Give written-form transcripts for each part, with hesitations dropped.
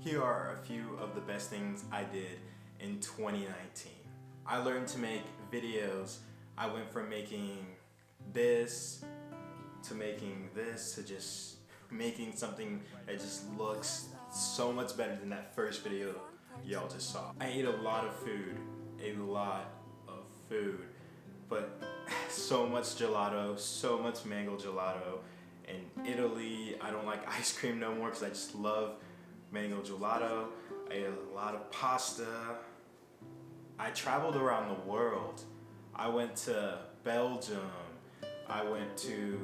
Here are a few of the best things I did in 2019. I learned to make videos. I went from making this to just making something that just looks so much better than that first video y'all just saw. I ate a lot of food, but so much gelato, so much mango gelato. In Italy, I don't like ice cream no more because I just love mango gelato. I ate a lot of pasta. I traveled around the world. I went to Belgium. I went to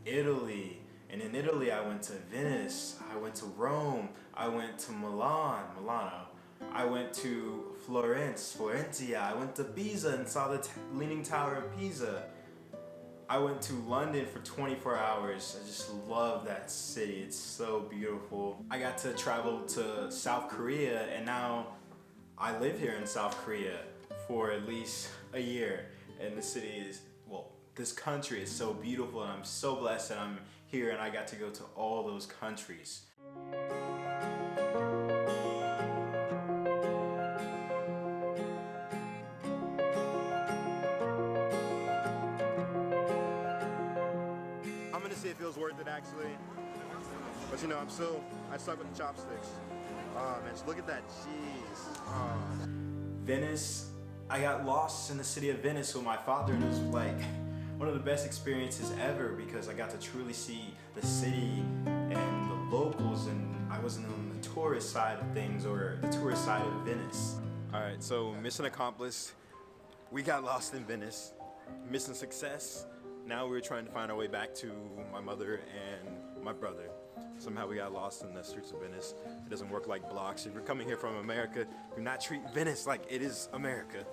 Italy. And in Italy, I went to Venice. I went to Rome. I went to Milano. I went to Florencia. I went to Pisa and saw the Leaning Tower of Pisa. I went to London for 24 hours. I just love that city. It's so beautiful. I got to travel to South Korea, and now I live here in South Korea for at least a year. And the city is, well, this country is so beautiful, and I'm so blessed that I'm here and I got to go to all those countries. I'm gonna say it feels worth it actually, but you know, I suck with the chopsticks. Oh man, just look at that cheese. Oh. Venice, I got lost in the city of Venice with my father, and it was like one of the best experiences ever because I got to truly see the city and the locals, and I wasn't on the tourist side of things or the tourist side of Venice. All right, so mission accomplished. We got lost in Venice. Mission success. Now we're trying to find our way back to my mother and my brother. Somehow we got lost in the streets of Venice. It doesn't work like blocks. If you're coming here from America, do not treat Venice like it is America.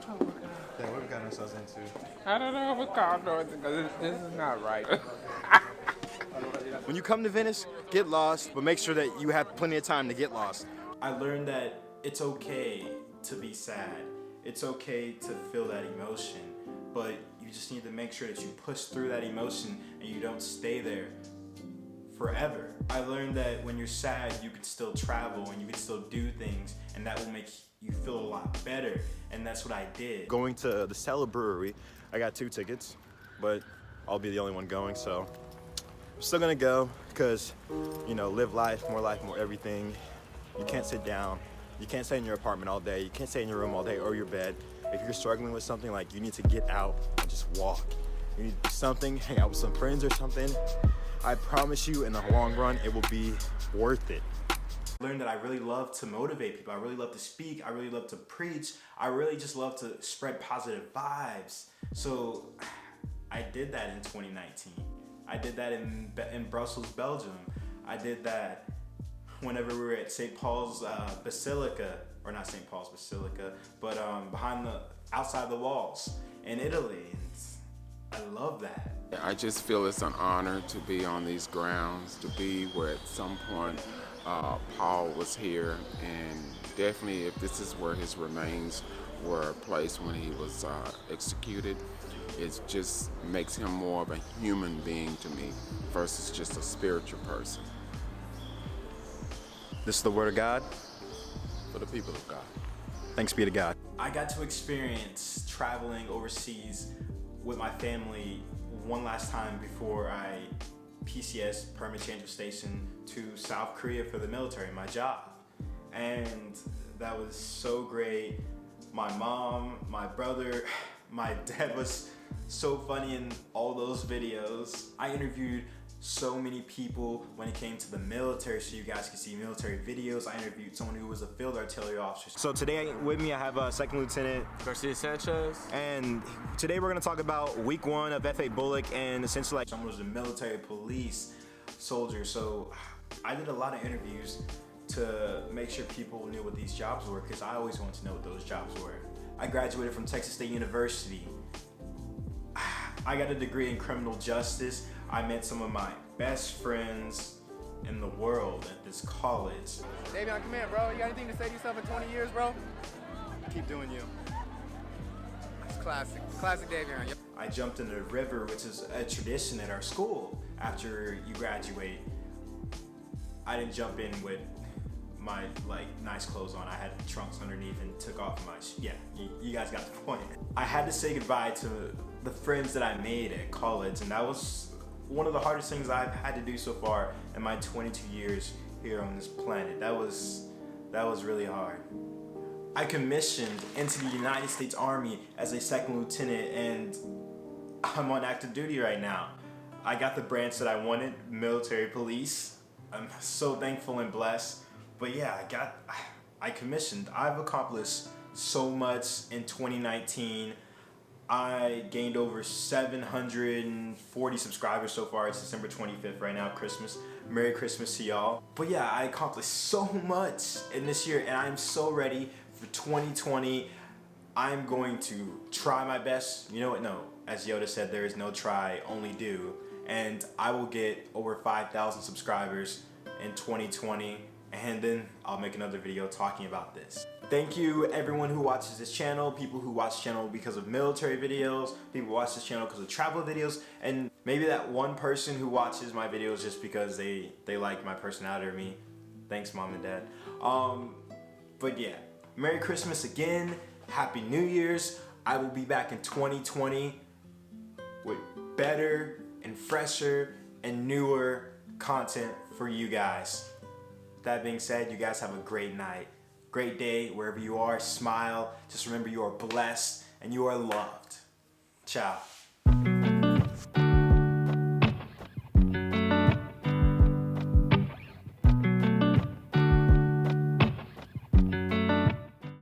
Oh my God. Yeah, what we got ourselves into? I don't know what called noise because this is not right. When you come to Venice, get lost, but make sure that you have plenty of time to get lost. I learned that it's okay to be sad. It's okay to feel that emotion, but you just need to make sure that you push through that emotion and you don't stay there forever. I learned that when you're sad, you can still travel and you can still do things, and that will make you feel a lot better, and that's what I did. Going to the Cellar Brewery, I got 2 tickets, but I'll be the only one going, so I'm still gonna go because, you know, live life, more everything. You can't sit down. You can't stay in your apartment all day. You can't stay in your room all day or your bed. If you're struggling with something, like, you need to get out and just walk. You need to do something, hang out with some friends or something. I promise you, in the long run, it will be worth it. I learned that I really love to motivate people. I really love to speak. I really love to preach. I really just love to spread positive vibes. So I did that in 2019. I did that in Brussels, Belgium. I did that whenever we were at St. Paul's Basilica, or not St. Paul's Basilica, but outside the walls in Italy. I love that. I just feel it's an honor to be on these grounds, to be where at some point Paul was here, and definitely if this is where his remains were placed when he was executed, it just makes him more of a human being to me versus just a spiritual person. This is the word of God. For the people of God. Thanks be to God. I got to experience traveling overseas with my family one last time before I PCS, permit change of station, to South Korea for the military, my job. And that was so great. My mom, my brother, my dad was so funny in all those videos. I interviewed so many people when it came to the military, so you guys can see military videos. I interviewed someone who was a field artillery officer. So today with me I have Second Lieutenant Garcia Sanchez. and today we're going to talk about week 1 of F.A. Bullock, and essentially like Someone was a military police soldier, so I did a lot of interviews to make sure people knew what these jobs were, because I always wanted to know what those jobs were. I graduated from Texas State University. I got a degree in criminal justice. I met some of my best friends in the world at this college. Davion, come here, bro. You got anything to say to yourself in 20 years, bro? keep doing you. It's classic. Classic Davion. Yep. I jumped in the river, which is a tradition at our school after you graduate. I didn't jump in with my like nice clothes on. I had trunks underneath and took off my yeah, you guys got the point. I had to say goodbye to the friends that I made at college, and that was one of the hardest things I've had to do so far in my 22 years here on this planet. That was really hard. I commissioned into the United States Army as a second lieutenant, and I'm on active duty right now. I got the branch that I wanted, military police. I'm so thankful and blessed. But yeah, I commissioned. I've accomplished so much in 2019. I gained over 740 subscribers so far. It's December 25th right now, Christmas. Merry Christmas to y'all. But yeah, I accomplished so much in this year, and I'm so ready for 2020. I'm going to try my best. You know what? No, as Yoda said, there is no try, only do. And I will get over 5,000 subscribers in 2020, and then I'll make another video talking about this. Thank you everyone who watches this channel, people who watch the channel because of military videos, people who watch this channel because of travel videos, and maybe that one person who watches my videos just because they like my personality or me. Thanks, Mom and Dad. But yeah, Merry Christmas again, Happy New Year's. I will be back in 2020 with better and fresher and newer content for you guys. That being said, you guys have a great night, great day, wherever you are. Smile. Just remember you are blessed and you are loved. Ciao.